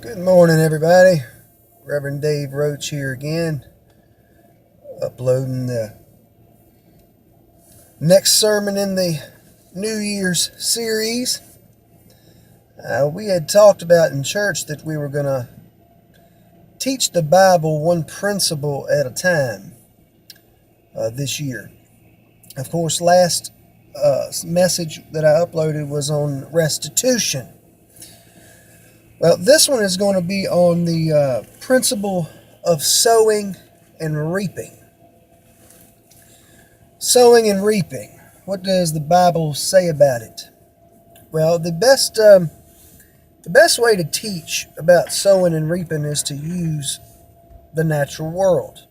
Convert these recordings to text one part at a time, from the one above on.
Good morning, everybody. Reverend Dave Roach here again, uploading the next sermon in the New Year's series. We had talked about in church that we were going to teach the Bible one principle at a time this year. Of course, last message that I uploaded was on restitution. Well, this one is going to be on the principle of sowing and reaping. Sowing and reaping. What does the Bible say about it? Well, the best way to teach about sowing and reaping is to use the natural world.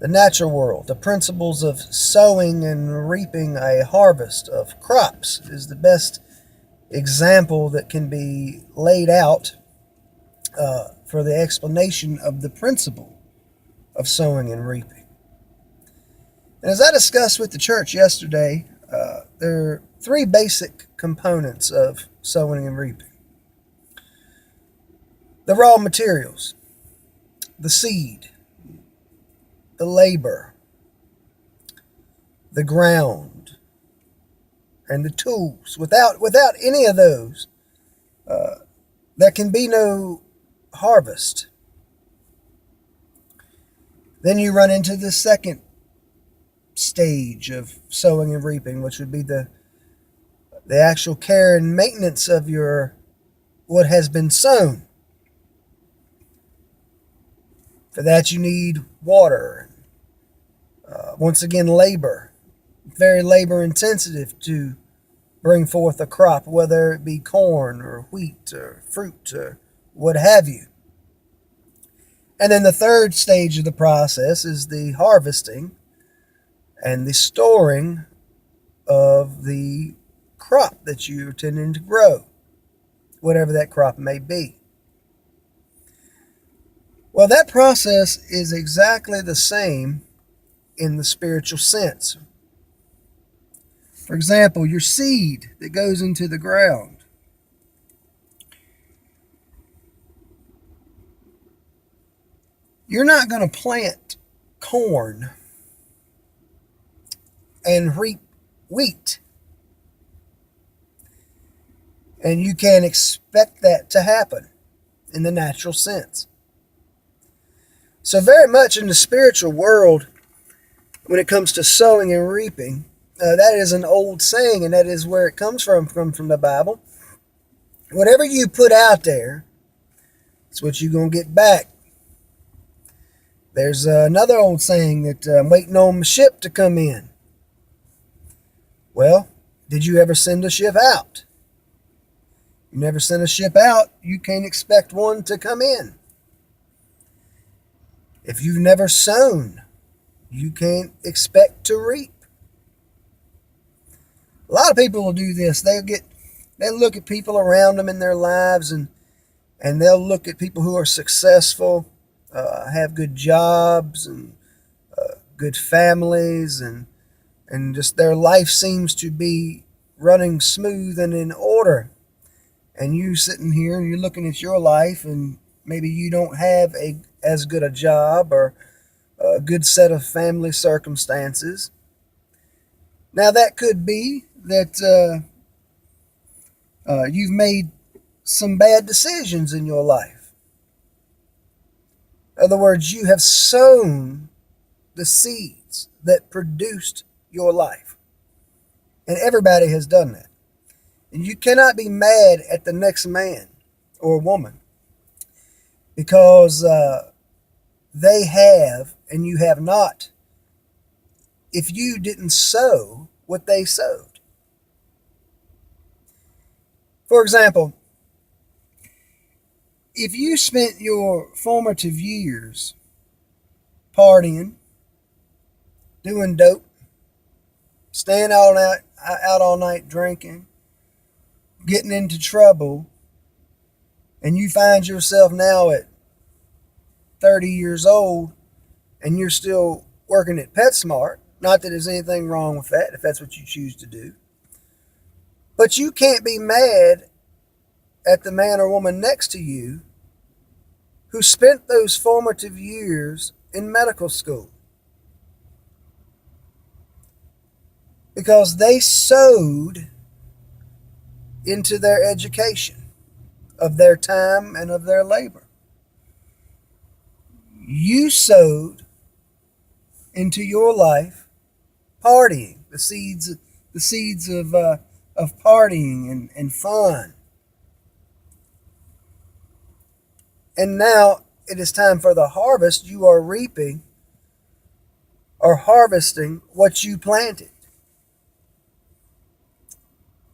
The natural world, the principles of sowing and reaping a harvest of crops is the best example that can be laid out for the explanation of the principle of sowing and reaping. And as I discussed with the church yesterday, there are three basic components of sowing and reaping. The raw materials, the seed, the labor, the ground, and the tools. Without any of those, there can be no harvest. Then you run into the second stage of sowing and reaping, which would be the actual care and maintenance of what has been sown. For that you need water. Once again, labor. Very labor intensive to bring forth a crop, whether it be corn or wheat or fruit or what have you. And then the third stage of the process is the harvesting and the storing of the crop that you're intending to grow, whatever that crop may be. Well, that process is exactly the same in the spiritual sense. For example, your seed that goes into the ground. You're not going to plant corn and reap wheat. And you can't expect that to happen in the natural sense. So very much in the spiritual world, when it comes to sowing and reaping, that is an old saying, and that is where it comes from the Bible. Whatever you put out there, it's what you're going to get back. There's another old saying that I'm waiting on the ship to come in. Well, did you ever send a ship out? You never send a ship out, you can't expect one to come in. If you've never sown, you can't expect to reap. A lot of people will do this. They'll look at people around them in their lives, and they'll look at people who are successful, have good jobs and good families, and just their life seems to be running smooth and in order. And you sitting here and you're looking at your life, and maybe you don't have as good a job or a good set of family circumstances. Now that could be that you've made some bad decisions in your life. In other words, you have sown the seeds that produced your life. And everybody has done that. And you cannot be mad at the next man or woman because they have and you have not, if you didn't sow what they sowed. For example, if you spent your formative years partying, doing dope, staying out all night drinking, getting into trouble, and you find yourself now at 30 years old and you're still working at PetSmart, not that there's anything wrong with that if that's what you choose to do, but you can't be mad at the man or woman next to you who spent those formative years in medical school, because they sowed into their education of their time and of their labor. You sowed into your life partying, the seeds of partying and fun. And now it is time for the harvest. You are reaping or harvesting what you planted.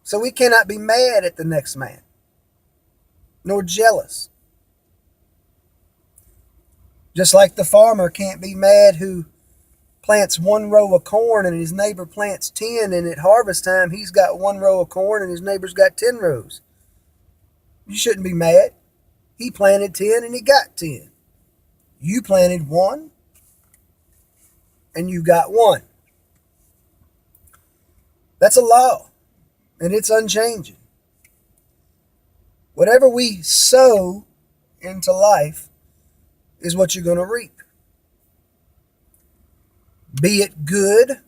So we cannot be mad at the next man, nor jealous. Just like the farmer can't be mad who plants one row of corn and his neighbor plants 10, and at harvest time he's got one row of corn and his neighbor's got 10 rows. You shouldn't be mad. He planted 10 and he got 10. You planted 1 and you got 1. That's a law, and it's unchanging. Whatever we sow into life is what you're going to reap, be it good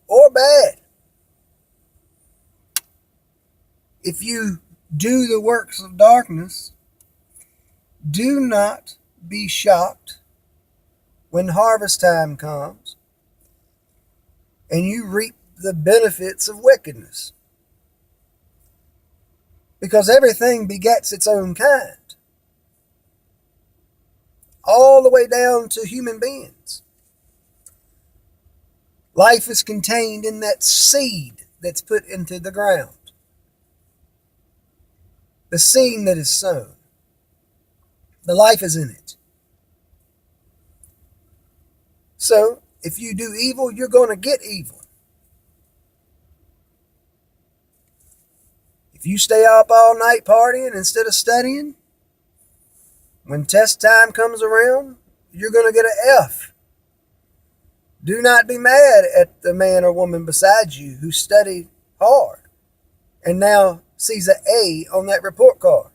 or bad. If you do the works of darkness, do not be shocked when harvest time comes and you reap the benefits of wickedness, because everything begets its own kind, all the way down to human beings. Life is contained in that seed that's put into the ground, the seed that is sown. The life is in it. So if you do evil, you're going to get evil. If you stay up all night partying instead of studying, when test time comes around, you're going to get an F. Do not be mad at the man or woman beside you who studied hard and now sees an A on that report card.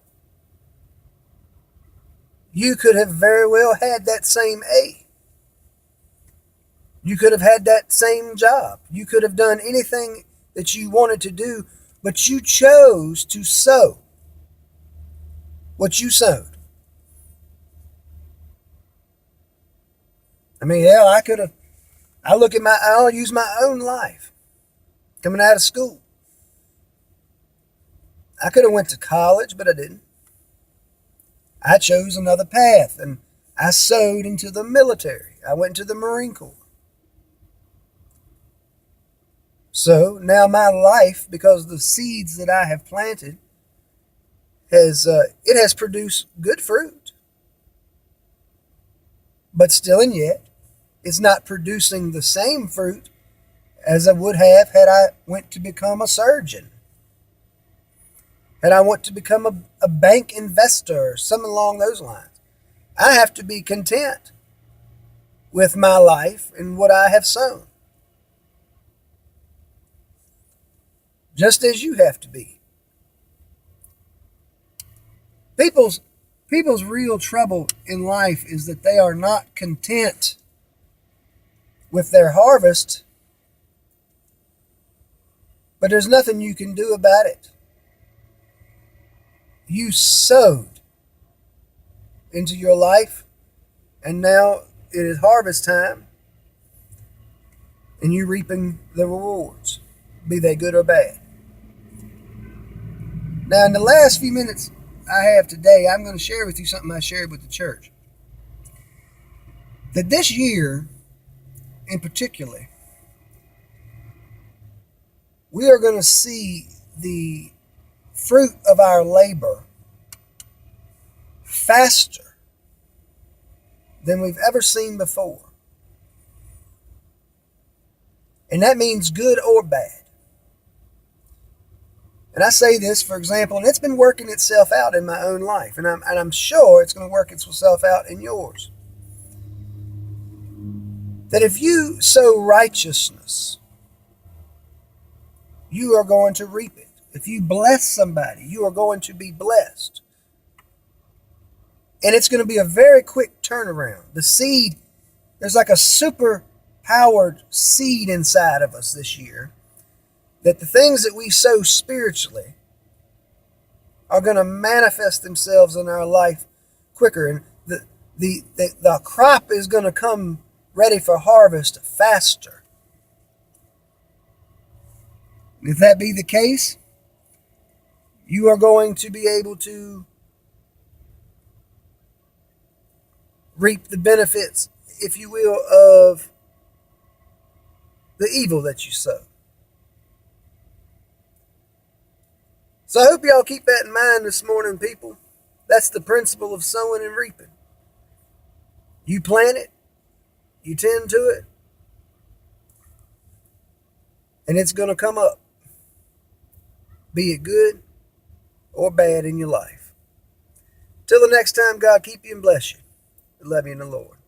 You could have very well had that same A. You could have had that same job. You could have done anything that you wanted to do, but you chose to sow what you sowed. I mean, hell, I'll use my own life coming out of school. I could have went to college, but I didn't. I chose another path, and I sowed into the military. I went to the Marine Corps. So now my life, because of the seeds that I have planted, has produced good fruit. But still and yet, it's not producing the same fruit as I would have had I went to become a surgeon. Had I went to become a bank investor or something along those lines. I have to be content with my life and what I have sown. Just as you have to be. People's real trouble in life is that they are not content with their harvest, but there's nothing you can do about it. You sowed into your life, and now it is harvest time, and you're reaping the rewards, be they good or bad. Now, in the last few minutes I have today, I'm going to share with you something I shared with the church. That this year, in particular, we are going to see the fruit of our labor faster than we've ever seen before. And that means good or bad. And I say this, for example, and it's been working itself out in my own life, and I'm sure it's going to work itself out in yours. That if you sow righteousness, you are going to reap it. If you bless somebody, you are going to be blessed. And it's going to be a very quick turnaround. The seed, there's like a super powered seed inside of us this year, that the things that we sow spiritually are going to manifest themselves in our life quicker. And the crop is going to come ready for harvest faster. If that be the case, you are going to be able to reap the benefits, if you will, of the evil that you sow. So I hope y'all keep that in mind this morning, people. That's the principle of sowing and reaping. You plant it, you tend to it, and it's going to come up, be it good or bad in your life. Till the next time, God keep you and bless you. I love you in the Lord.